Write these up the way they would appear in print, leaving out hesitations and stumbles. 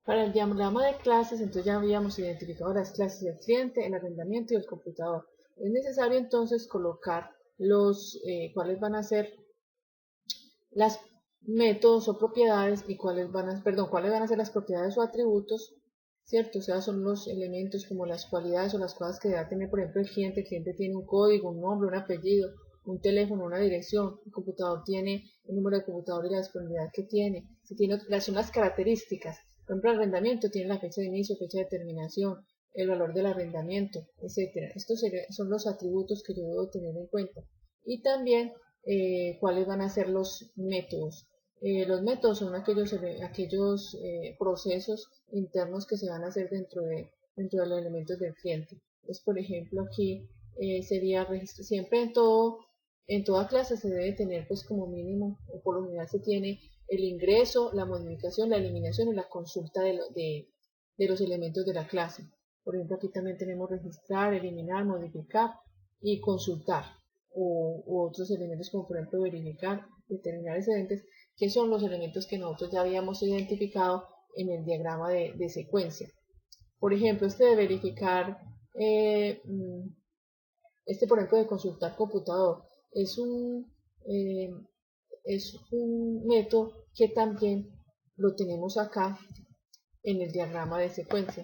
Para el diagrama de clases, entonces ya habíamos identificado las clases del cliente, el arrendamiento y el computador. Es necesario entonces colocar cuáles van a ser las métodos o propiedades y cuáles van a ser las propiedades o atributos, ¿cierto? O sea, son los elementos como las cualidades o las cosas que debe tener, por ejemplo, el cliente. El cliente tiene un código, un nombre, un apellido, un teléfono, una dirección. El computador tiene el número de computador y la disponibilidad que tiene. Son las características. Por ejemplo, el arrendamiento tiene la fecha de inicio, fecha de terminación, el valor del arrendamiento, etcétera. Son los atributos que yo debo tener en cuenta. Y también cuáles van a ser los métodos. Los métodos son aquellos procesos internos que se van a hacer dentro de los elementos del cliente. Entonces, por ejemplo, aquí sería siempre en toda clase se debe tener pues como mínimo, o por lo general se tiene el ingreso, la modificación, la eliminación y la consulta de los elementos de la clase. Por ejemplo, aquí también tenemos registrar, eliminar, modificar y consultar u otros elementos como por ejemplo verificar, determinar excedentes, que son los elementos que nosotros ya habíamos identificado en el diagrama de secuencia. Por ejemplo, este de verificar, por ejemplo de consultar computador, es eh, es un método que también lo tenemos acá en el diagrama de secuencia.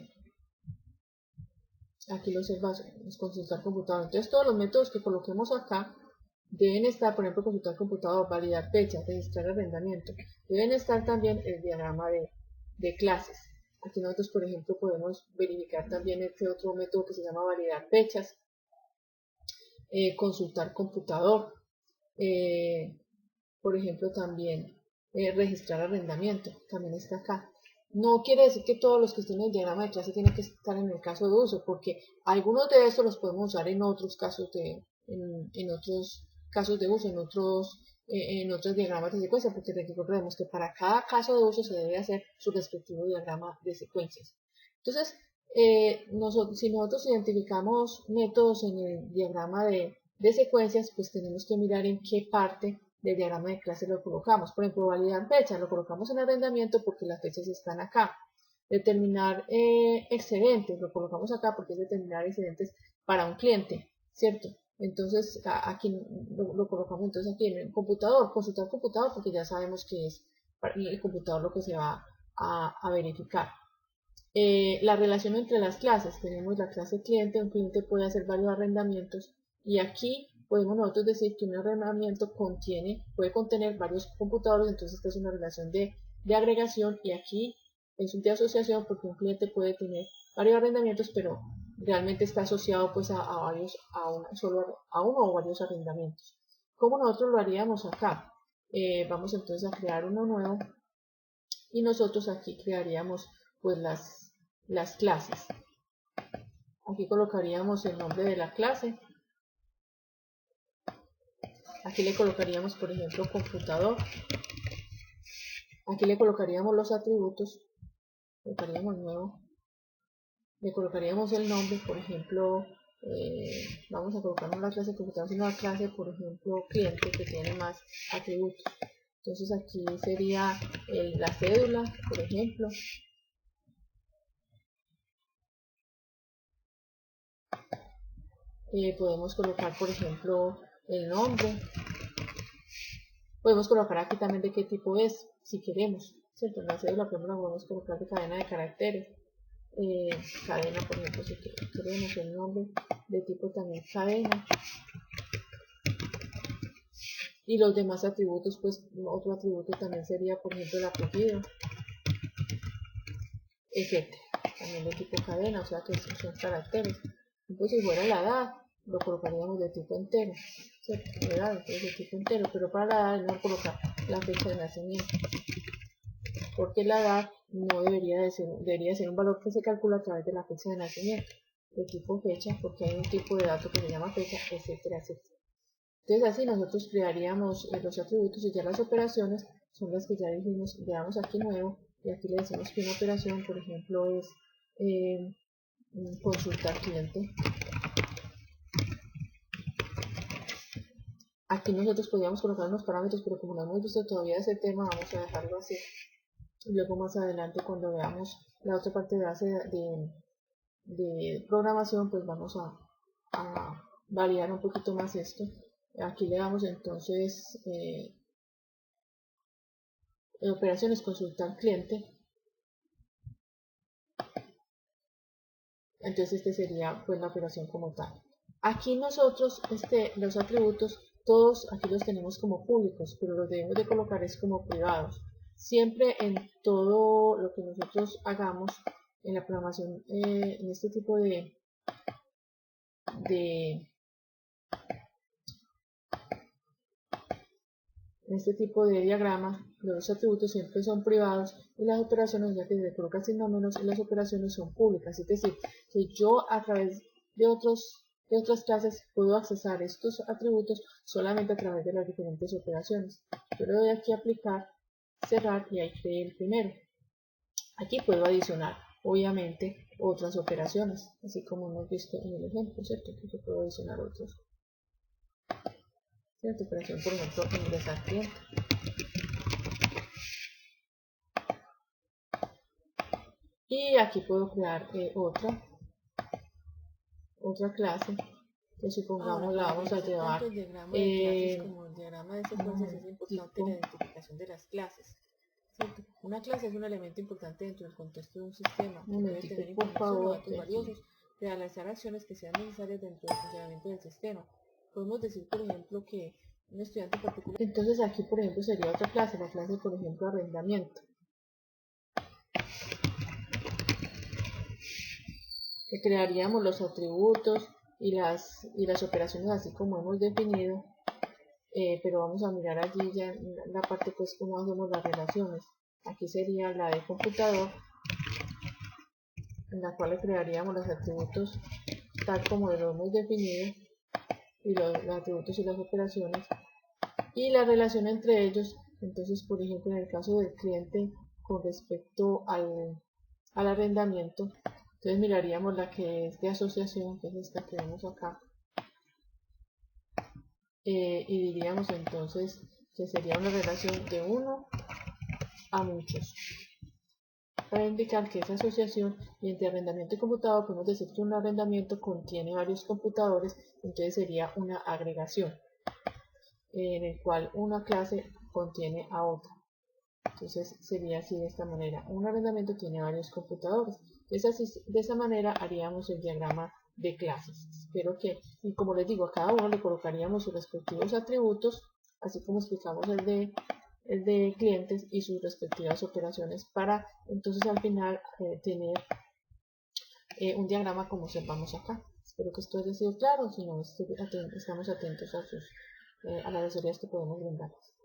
Aquí lo observas, es consultar computador. Entonces todos los métodos que coloquemos acá deben estar, por ejemplo, consultar computador, validar fechas, registrar arrendamiento. Deben estar también el diagrama de clases. Aquí nosotros, por ejemplo, podemos verificar también este otro método que se llama validar fechas, consultar computador, por ejemplo, también registrar arrendamiento, también está acá. No quiere decir que todos los que estén en el diagrama de clase tienen que estar en el caso de uso, porque algunos de estos los podemos usar en otros casos en otros casos de uso, en otros diagramas de secuencia, porque recordemos que para cada caso de uso se debe hacer su respectivo diagrama de secuencias. Entonces, si nosotros identificamos métodos en el diagrama de secuencias, pues tenemos que mirar en qué parte del diagrama de clase lo colocamos. Por ejemplo, validar fechas, lo colocamos en arrendamiento porque las fechas están acá. Determinar excedentes, lo colocamos acá porque es determinar excedentes para un cliente, ¿cierto? Entonces, aquí lo colocamos entonces aquí en el computador, consultar computador porque ya sabemos que es el computador lo que se va a verificar. La relación entre las clases, tenemos la clase cliente, un cliente puede hacer varios arrendamientos y aquí podemos nosotros decir que un arrendamiento puede contener varios computadores, entonces esta es una relación de agregación y aquí es un de asociación porque un cliente puede tener varios arrendamientos, pero realmente está asociado pues a uno o varios arrendamientos. ¿Cómo nosotros lo haríamos acá? Vamos entonces a crear uno nuevo y nosotros aquí crearíamos pues las clases. Aquí colocaríamos el nombre de la clase. Aquí le colocaríamos, por ejemplo, computador. Aquí le colocaríamos los atributos. Colocaríamos nuevo. Le colocaríamos el nombre, por ejemplo, vamos a colocar no la clase computador, sino la clase, por ejemplo, cliente, que tiene más atributos. Entonces aquí sería la cédula, por ejemplo. Podemos colocar, por ejemplo, el nombre. Podemos colocar aquí también de qué tipo es, si queremos, ¿cierto? En la cédula, por ejemplo, podemos colocar de cadena de caracteres. Cadena, por ejemplo, si queremos el nombre de tipo también cadena. Y los demás atributos, pues otro atributo también sería, por ejemplo, el apellido, etc. También de tipo cadena, o sea que son caracteres. Pues si fuera la edad, lo colocaríamos de tipo entero, ¿cierto? La edad, entonces de tipo entero, pero para la edad es mejor colocar la fecha de nacimiento, porque la edad no debería ser un valor que se calcula a través de la fecha de nacimiento, de tipo fecha, porque hay un tipo de dato que se llama fecha, etcétera, etcétera. Entonces así nosotros crearíamos los atributos y ya las operaciones son las que ya dijimos, le damos aquí nuevo y aquí le decimos que una operación, por ejemplo, es consultar cliente. Aquí nosotros podríamos colocar unos parámetros, pero como no hemos visto todavía ese tema, vamos a dejarlo así. Y luego más adelante, cuando veamos la otra parte de base de programación, pues vamos a validar un poquito más esto. Aquí le damos entonces en operaciones consultar cliente. Entonces este sería pues la operación como tal. Aquí nosotros los atributos todos aquí los tenemos como públicos, pero los debemos de colocar es como privados. Siempre en todo lo que nosotros hagamos en la programación, en este tipo de diagramas, los atributos siempre son privados y las operaciones, ya que se coloca sin números, y las operaciones son públicas. Es decir, que yo a través de otras clases puedo accesar estos atributos solamente a través de las diferentes operaciones. Yo le doy aquí a aplicar, cerrar y ahí creé el primero. Aquí puedo adicionar, obviamente, otras operaciones, así como hemos visto en el ejemplo, ¿cierto? Que yo puedo adicionar otros. ¿Cierto? Operación, por ejemplo, ingresar cliente. Y aquí puedo crear otra clase que supongamos la vamos a llevar tanto el diagrama de clases como el diagrama de secuencias es importante tipo, la identificación de las clases. ¿Cierto? Una clase es un elemento importante dentro del contexto de un sistema que puede tener información o datos valiosos, realizar acciones que sean necesarias dentro del funcionamiento del sistema. Podemos decir, por ejemplo, que un estudiante particular... Entonces aquí, por ejemplo, sería otra clase, la clase, por ejemplo, arrendamiento. Que crearíamos los atributos y las operaciones así como hemos definido, pero vamos a mirar allí ya en la parte pues cómo hacemos las relaciones. Aquí sería la de computador, en la cual le crearíamos los atributos tal como lo hemos definido, y los atributos y las operaciones, y la relación entre ellos. Entonces, por ejemplo, en el caso del cliente con respecto al arrendamiento, entonces miraríamos la que es de asociación, que es esta que vemos acá, y diríamos entonces que sería una relación de 1 a muchos. Para indicar que esa asociación y entre arrendamiento y computador, podemos decir que un arrendamiento contiene varios computadores, entonces sería una agregación en el cual una clase contiene a otra. Entonces sería así de esta manera. Un arrendamiento tiene varios computadores. De esa manera haríamos el diagrama de clases. Espero que, y como les digo, a cada uno le colocaríamos sus respectivos atributos, así como explicamos el de clientes y sus respectivas operaciones, para entonces al final tener un diagrama como observamos acá. Espero que esto haya sido claro. Si no, estamos atentos a las asesorías que podemos brindarles.